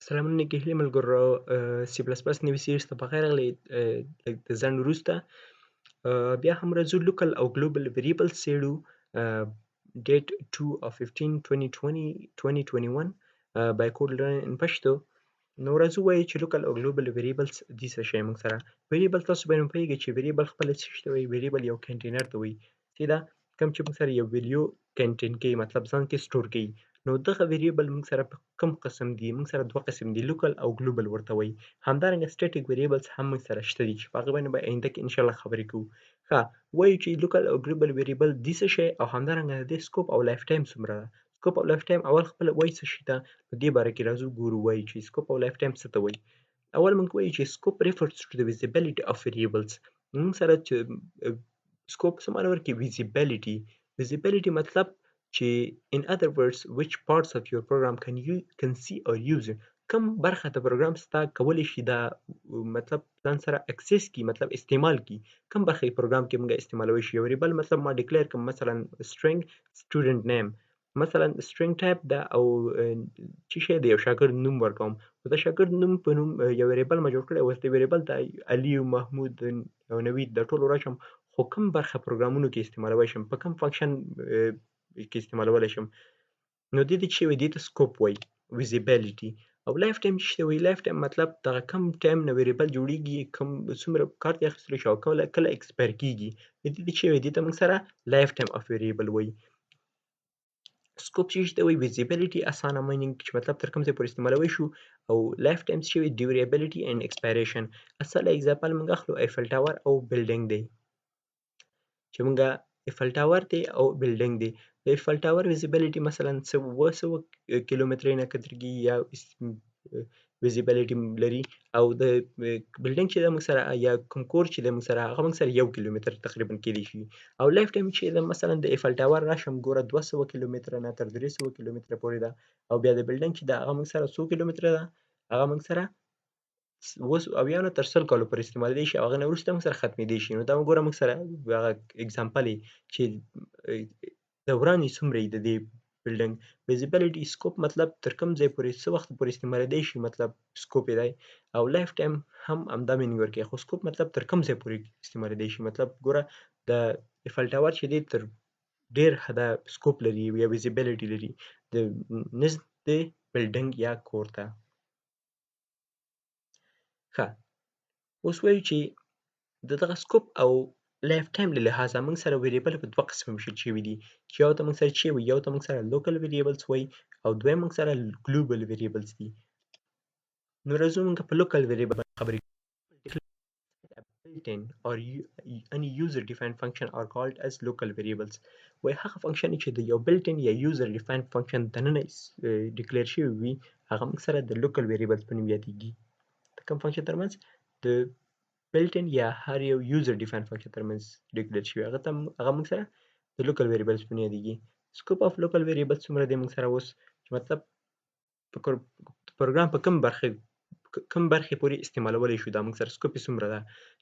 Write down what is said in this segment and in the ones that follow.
سلامونه ګهلي ملګرو C++ نوي سیریز ته بخیر راغلئ. لږ د ځنډ وروسته بیا هم راځو local او global variables څېړو. date 2 of 15 2020 2021 by code learn in pashto. نو راځو وایو چې local او global variables دي څه شی موږ سره. variable تاسو باید پوهیږئ چې variable خپله څه شي ته وایي. variable یو کنټینر ته وایي چې دا کوم چې موږ سره یو ویلیو کنټین کوي، مطلب ځان کې سټور کوي. نو دغه variable موږ سره په کوم قسم دي؟ موږ سره دوه قسم دي، local او global ورته وایي. همدارنګه static variables هم موږ سره شته دي چې په هغه باندې به آینده کې انشاءالله خبرې کوو. ښه وایو چې local او global variable دي څه شی، او همدارنګه د دې scope او life time څومره ده. scope او life time اول خپله وایي څه شي ته، په دې باره کې راځو ګورو. وایي چې scope او life time څه ته وایي. اول موږ وایو چې scope refers to the visibility of variables. موږ سره چې scope څه معنی ورکوي؟ visibility. visibility مطلب چې in other words which parts of your program can see or use. کوم برخه د پروګرام ستا کولی شي دا مطلب ځان سره اکسس کی، مطلب استعمال کی. کوم برخه پروګرام کې موږ استعمالوي شي. یو variable مطلب ما ډیکلیئر کوم مثلا string student name، مثلا string type ده او چې شی د یو شاګرد نوم ورکوم. د شاګرد نوم په نوم یو variable ما جوړ کړی، اوس د variable د علي او محمود او نوید د ټولو راشم، خو کوم برخه پروګرامونو کې استعمالولی شم، په کوم فنکشن کې استعمالولی شم. نو دې ته چې وایي دې ته سکوپ وایي، visibility. او لایف ټایم چې ته وایي، لایف ټایم مطلب دغه کم ټایم نه ویریبل جوړیږي، کم څومره کار ترې اخیستلی شي او کله ایکسپایر کیږي. دې ته چې وایي دې ته موږ سره لایف ټایم اف ویریبل وایي. سکوپ چې ته وایي visibility اسانه مینینګ چې مطلب تر کوم ځای پورې استعمالولی شو، او لایف ټایم چې وایي durability and expiration. اصل اگزامپل موږ اخلو ایفل ټاور او بلډینګ دی، چې موږ ایفل ټاور دی او بلډینګ دی. د ایفل ټاور ویزیبیلیټي مثلا 200 کیلومترۍ نه کترګي یا ویزیبیلیټي لري، او د بلډینګ چې د موږ سره یا کوم کور چې د موږ سره هغه موږ سره 1 کیلومتر تقریبا کیدی شي. او لایف ټایم چې د مثلا د ایفل ټاور راشم ګوره 200 کیلومتره نه تر 300 کیلومتره پورې ده، او بیا د بلډینګ چې د هغه موږ سره 100 کیلومتره ده، هغه موږ سره اویا نه تر 100 کالو پورې استعمالېدی شي، او هغه نه وروسته موږ سره ختمېدی شي. نو دا وګوره موږ سره هغه اګزامپل یې چې دوران یې څومره یي د دې بلډینګ. ویزیبیلیټي سکوپ مطلب تر کوم ځای پورې څه وخت پورې استعمالېدی شي، مطلب سکوپ یې دی. او لایف ټایم هم همدا مینینګ ورکوي، خو سکوپ مطلب تر کوم ځای پورې استعمالېدی شي. مطلب ګوره د ایفل ټاور چې دی تر ډېر حده سکوپ لري یا ویزیبیلیټي لري د نزد بلډینګ یا کور ته. ښه اوس وایو چې د دغه سکوپ او لایف ټایم له لحاظه موږ سره ویریبل په دوه قسمه ویشل شوي دي، چې یو ته موږ سره چې وایي، یو ته موږ سره لوکل ویریبلز وایي، او دویم موږ سره ګلوبل ویریبلز دي. نو راځو موږ په لوکل ویریبل باندې خبرې کوو. built-in or any user defined function are called as local variables. وایي هغه فنکشن چې د یو built-in یا user defined function دننه ډیکلیئر شوي وي، هغه موږ سره د لوکل ویریبلز په نوم یادیږي. د کوم فنکشن ترمنځ؟ د built-in یا هر یو user defined function ترمنځ ډیکلیئر شوي، هغه موږ سره د local variables په نوم یادیږي. scope of local variables څومره دی موږ سره اوس، چې مطلب پروګرام په کوم برخې پورې استعمالولی شو، دا موږ سره scope یې څومره ده.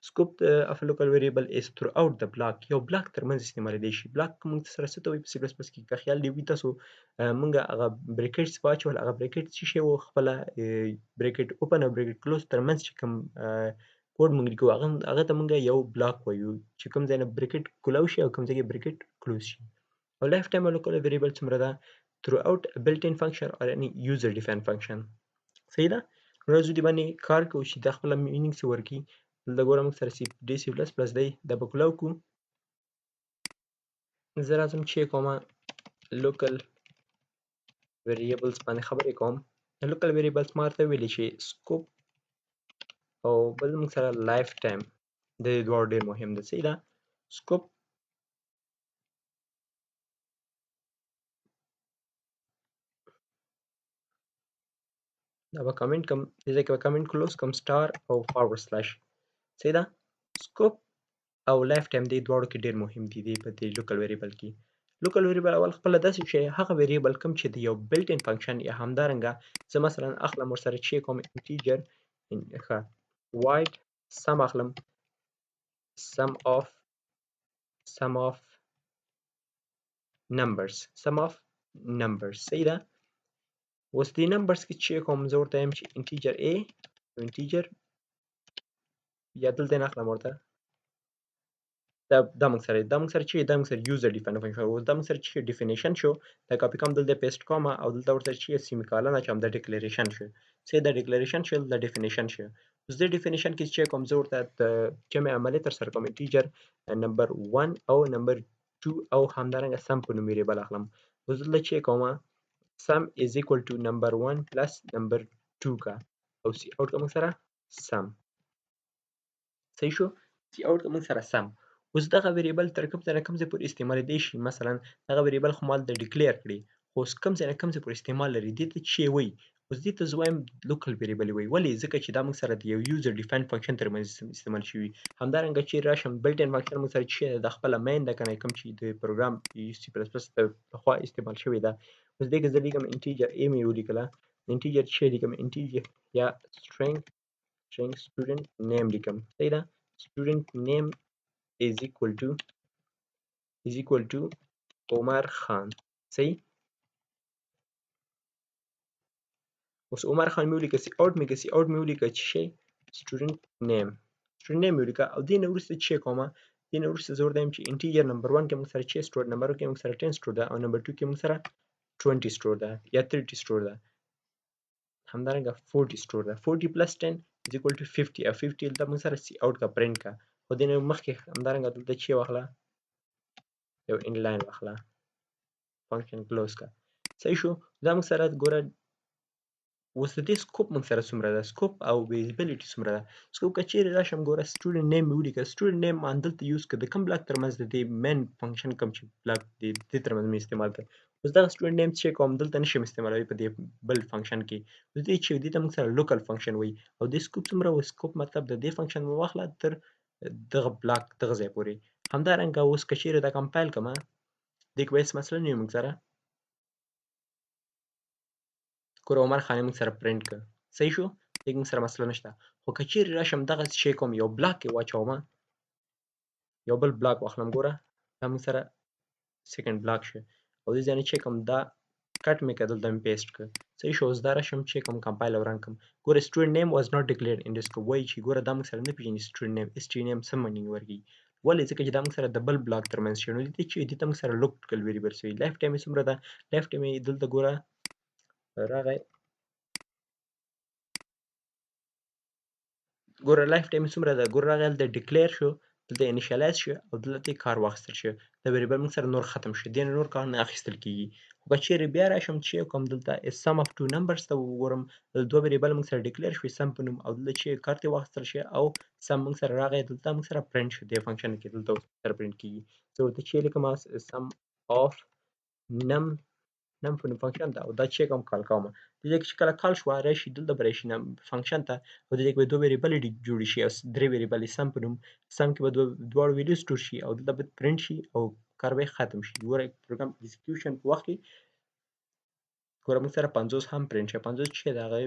scope of a local variable is throughout the block. یو بلاک ترمنځ استعمالېدی شي. بلاک موږ سره څه ته وایي په C++ کې؟ که خیال دې وي تاسو موږ هغه بریکټس واچول، هغه بریکټ څه شی و؟ خپله بریکټ اوپن او بریکټ کلوز ترمنځ چې کوم کوډ موږ لیکو هغه ته موږ یو بلاک وایو، چې کوم ځای نه بریکټ کولاو شي او کوم ځای کې بریکټ کلوز شي. او لایف ټایم او لوکل ویریبل څومره ده؟ throughout a built-in function or any user defined function. صحیح ده؟ راځو دې باندې کار کوو چې دا خپله مینینګ څه ورکړي. دلته ګوره موږ سره C++ دی، دا به کولاو کړو. زه راځم چې کومه لوکل ویریبلز باندې خبرې کوم. لوکل ویریبلز ما ورته ویلي چې سکوپ او بل موږ سره لایف ټایم، د دې دواړو ډېر مهم ده. صحیح ده؟ سکوپ دا به کمنټ کوم، دې ځای کې به کمنټ کلوز کوم سټار او فارورډ سلیش. صحیح ده؟ سکوپ او لایف ټایم دې دواړو کې ډېر مهم دي په دې لوکل ویریبل کې. لوکل ویریبل اول خپله داسې شی، هغه ویریبل کوم چې د یو built-in فنکشن یا همدارنګه زه مثلا اخلم ورسره چې کوم انټیجر، ښه void sum اخلم، sum of numbers. صحیح ده؟ اوس دې نمبرز کې چې کوم زه ورته وایم چې انټیجر A انټیجر یا دلته نه اخلم ورته دا موږ سره چې دا موږ سره یوزر ډیفاین فنکشن اوس دا موږ سره چې ډیفینیشن شو دا کاپی کوم دلته پیسټ کوم او دلته ورته چې سیمی کالن اچوم دا ډیکلریشن شو چې دا ډیکلریشن شو دا ډیفینیشن شو اوس دې ډیفینیشن کې چې کوم زه ورته د جمع عملیه تر سره کوم انټیجر نمبر 1 او نمبر 2 او همدارنګه سم په نوم ویریبل اخلم اوس دلته چې کوم sum is equal to number 1 plus number 2 کا او سی اوټ کوم سره sum صحیح شو سی اوټ کوم سره sum اوس دغه ویریبل تر کوم ځای نه کوم ځای پورې استعمالېدی شي مثلا دغه ویریبل خو مال د ډیکلیئر کړي خو اوس کوم ځای نه کوم ځای پورې استعمال لري دې ته چې وایي اوس دې ته زه وایم لوکل ویریبل وایي ولې ځکه چې دا موږ سره د یو یوزر ډیفاین فنکشن ترمنځ استعمال شوي همدارنګه چې راشم بلټ ان فنکشن موږ سره چې د خپله مین ده که نه کوم چې د پروګرام سی پلس پلس پخوا استعمال شوې ده اوس دې کې زه لیکم انټیجر A مې ولیکله انټیجر چې لیکم انټیجر یا string student name لیکم صحیح ده student name is equal to عمر خان صحیح اوس عمر خان مې ولیکه سی اوټ مې ولیکه چې شی student name مې ولیکه او دې نه وروسته چې کومه دې نه وروسته زه ورته وایم چې انټیجر نمبر 1 کې موږ سره چې سټور نمبر 2 کې موږ سره 10 سټور ده او نمبر 2 کې موږ سره 20 سټور ده یا 30 سټور ده همدارنګه 40 سټور ده 40 plus 10 is equal to 50 او 50 دلته موږ سره سی اوټ کا پرنټ کا خو دې نه مخکې همدارنګه دلته چې واخله یو انلاین واخله فنکشن کلوز کا صحیح شو دا موږ سره ګوره اوس د دې سکوپ موږ سره څومره ده سکوپ او ویزیبیلیټي څومره ده سکوپ که چیرې راشم ګوره سټوډنټ نیم مې ولیکه سټوډنټ نیم ما دلته یوز کړه د کوم بلاک ترمنځ د دې مین فنکشن کوم چې بلاک دی دې ترمنځ مې استعمال کړ اوس دغه سټوډنټ نیم چې کوم دلته نشم استعمالوي په دې بل فنکشن کې اوس دې چې دې ته موږ سره لوکل فنکشن وایي او دې سکوپ څومره و سکوپ مطلب د دې فنکشن مو واخله تر دغه بلاک دغه ځای پورې همدارنګه اوس که چیرې دا کمپایل کړمه دې کې به هېڅ مسله نه وي موږ سره ګوره عمر خان یې موږ سره پرنټ کړ صحیح شو دې کې موږ سره مسله نشته خو که چیرې راشم دغسې شی کوم یو بلاک کې واچومه یو بل بلاک واخلم ګوره دا موږ سره سیکنډ بلاک شو او دې ځای نه چې کوم دا کټ مې کړه دلته مې پیسټ کړ صحیح شو اوس دا راشم چې کوم کمپایل او رن کړم ګوره سټوډنټ نیم واز ناٹ ډیکلیئرډ ان ډسکوپ وایي چې ګوره دا موږ سره نه پېژني سټوډنټ نیم اس ټي نیم څه مینینګ ورکوي ولې ځکه چې دا موږ سره د بل بلاک ترمنځ شوی نو دې چې دې ته موږ سره لوکل ویریبل شوي لایف ټایم یې څومره ده لایف ټایم یې دلته ګوره راغی ګوره لایف ټایم څومره ده ګوره راغی دلته ډیکلیئر شو دلته انیشیالایز شو او دلته کار واخیستل شو دا ویریبل موږ سره نور ختم شو دې نه نور کار نه اخیستل کیږي خو که چیرې بیا راشم چې کوم دلته سم اف ټو نمبرز ته وګورم دوه ویریبل موږ سره ډیکلیئر شوي سم په نوم او دلته چې کار ترې واخیستل شي او سم موږ سره راغی دلته موږ سره پرنټ شو دې فنکشن کې دلته سره پرنټ کیږي زه ورته چې لیکم سم اف نم نم په نوم فنکشن ته او دا چې کوم کال کومه دې کې چې کله کال شو راشي دلته به راشي فنکشن ته او دې کې به دوه ویریبل جوړې شي او درې ویریبل سم په نوم سم کې به دواړه ویډیو سټور شي او دلته به پرنټ شي او کار به ختم شي ګوره پروګرام ایکزیکیوشن په وخت کې ګوره موږ سره 50 هم پرنټ شي 50 چې دا هغه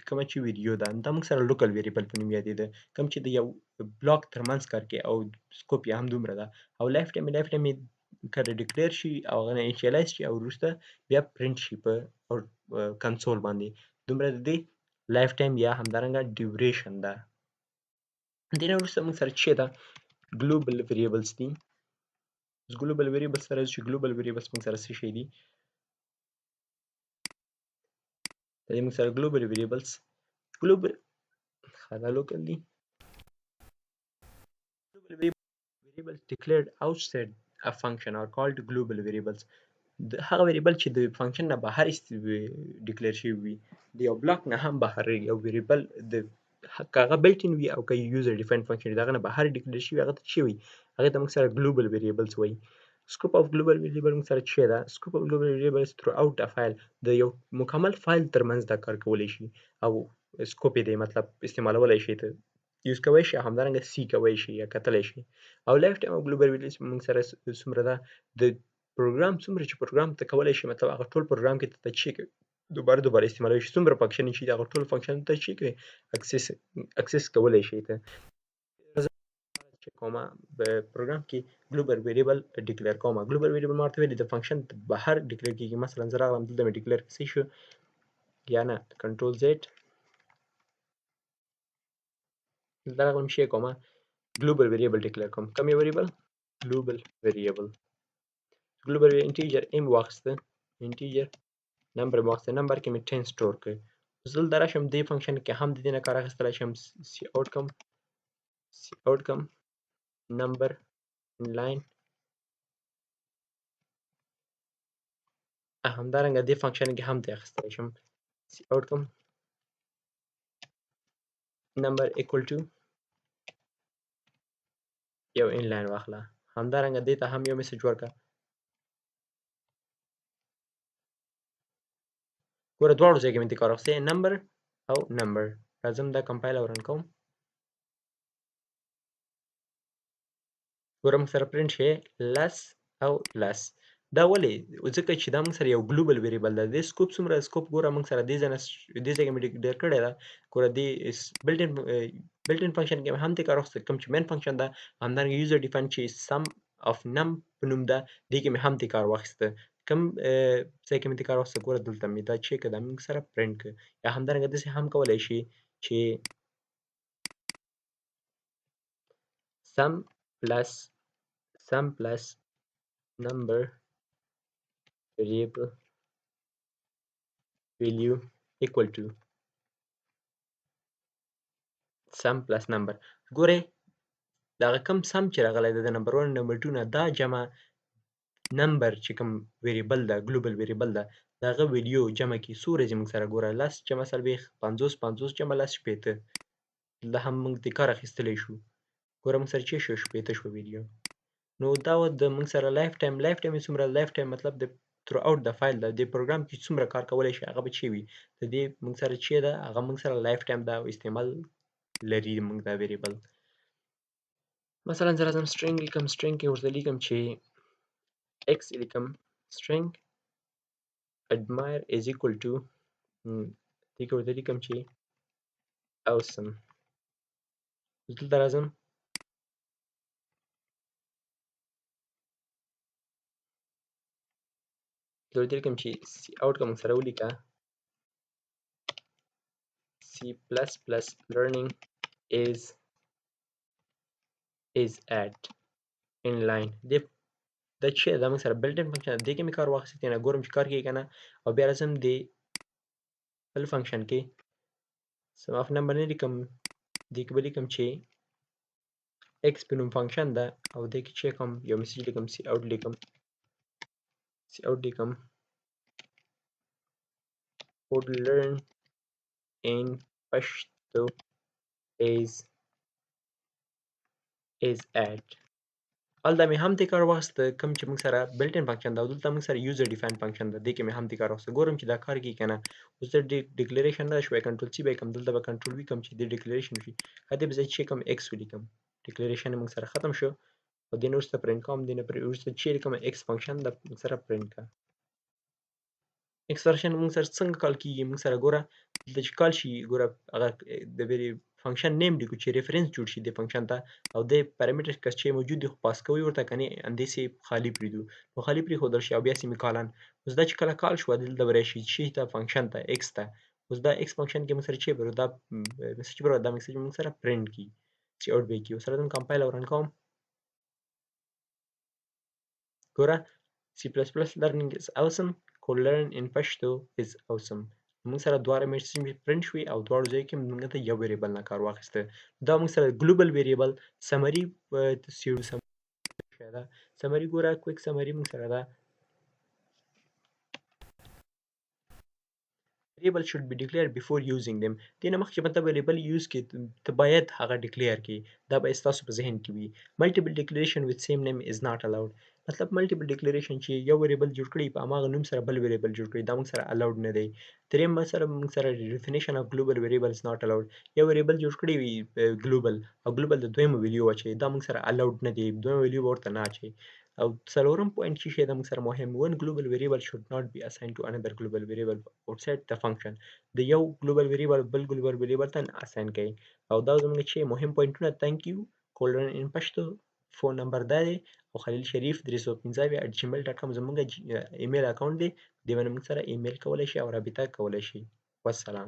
کومه چې ویډیو ده دا موږ سره لوکل ویریبل په نوم یادېده کوم چې د یو بلاک ترمنځ کار کوي او سکوپ یې هم دومره ده او لایف ټایم کله ډیکلیئر شي او هغه انیشیالایز شي او وروسته بیا پرنټ شي په کنسول باندې دومره د دې لایف ټایم یا همدارنګه ډیوریشن ده دې نه وروسته موږ سره چې ده ګلوبل ویریبلز دي ګلوبل ویریبلز سره چې ګلوبل ویریبلز موږ سره څه شي دي د دې موږ سره ګلوبل ویریبلز ګلوبل خلا لوکل دي global variables declared outside a function are called global variables هغه ویریبل چې د فنکشن نه بهر ډیکلیئر شوی وي د یو بلاک نه هم بهر یو ویریبل د هغه بلټ ان وي او که یوزر ډیفاین فنکشن دغه نه بهر ډیکلیئر شوی هغه ته څه وي هغه ته موږ سره ګلوبل ویریبلز وایي scope of global variable موږ سره څه ده scope of global variable is throughout a file د یو مکمل فایل ترمنځ دا کار کولی شي او سکوپ یې دی مطلب استعمالولی شي ته یوز کوی شي همدارنګه سی کوی شي یا کتلی شي او لایف ټایم او ګلوبل ویریبلز موږ سره څومره ده د پروګرام څومره چې پروګرام ته کولی شي مطلب هغه ټول پروګرام کې ته چې دوباره استعمالوي شي څومره فنکشن شي هغه ټول فنکشن ته چې کوي اکسس کولی شي ته چې کومه په پروګرام کې ګلوبل ویریبل ډیکلیئر کومه ګلوبل ویریبل ماته ویلي د فنکشن بهر ډیکلیئر کیږي مثلا زه راغلم دلته مې ډیکلیئر کړ شو یا نه کنټرول زیډ دغه کوم شی کومه global variable declare کوم کوم یو variable global integer m واخیسته integer نمبر مې واخیسته نمبر کې مې 10 سټور کړ اوس دلته راشم دې فنکشن کې هم د دې نه کار اخیستلی شم سی outcome number line همدارنګه دې فنکشن کې هم دې اخیستلی شم سی outcome number equal to یو inline واخله همدارنګه دې ته هم یو میسج ورکړه ګوره دواړو ځای کې مې دې کار اخیستی نمبر او نمبر راځم دا کمپایل او رن کوم ګوره موږ سره پرنټ شي لس او لس دا ولې ځکه چې دا موږ سره یو ګلوبل ویریبل ده د سکوپ څومره سکوپ ګوره موږ سره دې ځای کې مې ډیکلیئر کړې ده ګوره دې بلټ ان فنکشن کې مې هم دې کار واخیسته کوم چې مین فنکشن ده همدارنګه یوزر ډیفاین چې سم اف نم په نوم ده دې کې مې هم دې کار واخیسته کوم ځای کې مې دې کار واخیسته ګوره دلته مې دا چیک ده موږ سره پرنټ کړه یا همدارنګه داسې هم کولی شي چې sum plus number variable value equal to sum plus number ګورئ دغه کوم سم چې راغلی ده د نمبر 1 نمبر 2 نه دا جمع نمبر چې کوم ویریبل ده ګلوبل ویریبل ده د هغه ویلیو جمع کې څو ورځې موږ سره ګوره 10 جمع 40 50 50 جمع 10 شپېته دا هم موږ د کار اخیستلی شو ګوره موږ سره چې شو شپېته شو ویلیو نو دا و د موږ سره لایف ټایم یې څومره لایف ټایم مطلب د through out د فایل ده د پروګرام کې څومره کار کولی شي هغه به چې وي د دې موږ سره چې ده هغه موږ سره لایف ټایم ده او استعمال لري موږ دا ویریبل مثلا زه راځم string لیکم string کې ورته لیکم چې x لیکم string admire is equal to دې کې ورته لیکم چې awesome دلته راځم دلته ورته لیکم چې سی اوټ که موږ سره ولیکه C++ learning is at inline دا چې دا موږ سره بلټ ان فنکشن دې کې مې کار واخیستی نه ګورم چې کار کوي که نه او بیا راځم دې بل فنکشن کې سم اف نمبر نه لیکم دې کې به لیکم چې x په نوم فنکشن ده او دې کې چې کوم یو میسج لیکم سی اوټ لیکم would learn in pashto is at هلته مې هم دې کار واخیسته کوم چې موږ سره بلټ ان فنکشن ده او دلته موږ سره یوزر ډیفاین فنکشن ده دې کې مې هم دې کار واخیسته ګورم چې دا کار کوي که نه اوس د ډیکلیریشن نه شوی کنټرول سی به یې کړم دلته به کنټرول وي کړم چې دې ډیکلیریشن وشي دې به زه چې کوم ایکس ولیکم ډیکلیریشن موږ سره ختم شو او دې نه وروسته پرنټ کوم دې نه وروسته چې لیکم ایکس فنکشن د موږ سره پرنټ کړه اکسپرشن موږ سره څنګه کال کیږي موږ سره ګوره دلته چې کال شي ګوره هغه د فنکشن نیم لیکو چې ریفرنس جوړ شي د فنکشن ته او د پارامیټر کس چې موجود دي خو پاس کوي ورته کني اندې خالی پریدو نو خالی پریښودل شي او بیا سیمی کالن اوس دا چې کله کال شو دلته به راشي چې ته فنکشن ته ایکس ته اوس دا ایکس فنکشن کې موږ سره چې برو دا میسج برو دا میسج موږ سره پرنټ کی چې اوټ به کی اوس راځم کمپایل او رن کوم ګوره C++ learning is awesome could learn in pashto is awesome موږ سره دواړه میسج پرنټ شوي او دواړو ځایو کې موږ ته یو ویریبل نه کار واخیسته دا موږ سره ګلوبل ویریبل سمري ده سمري ګوره کویک سمري موږ سره ده variable should be declared before using them دې نه مخکې مطلب variable یوز کې ته باید هغه ډیکلیئر کړي دا به ستاسو په ذهن کې وي multiple declaration with same name is not allowed مطلب multiple declaration چې یو variable جوړ کړي په هماغه نوم سره بل variable جوړ کړي دا موږ سره allowed نه دی دریم سره موږ سره definition of global variable is not allowed یو variable جوړ کړي وي global او global د دویمه ویلیو واچوي دا موږ سره allowed نه دی دویمه ویلیو به ورته نه اچوي او څلورم پوینټ چې شی دا موږ سره مهم one global variable should not be assigned to another global variable outside the function د یو global variable بل global variable ته اساین کوي او دا زموږ چې مهم پوینټونه thank you کولرن ان پښتو فون نمبر دا دی او خلیل شریف 315@gmail.com زموږ ایمیل اکاونټ دی دی باندې موږ سره ایمیل کولای شي او رابطه کولای شي Wassalam.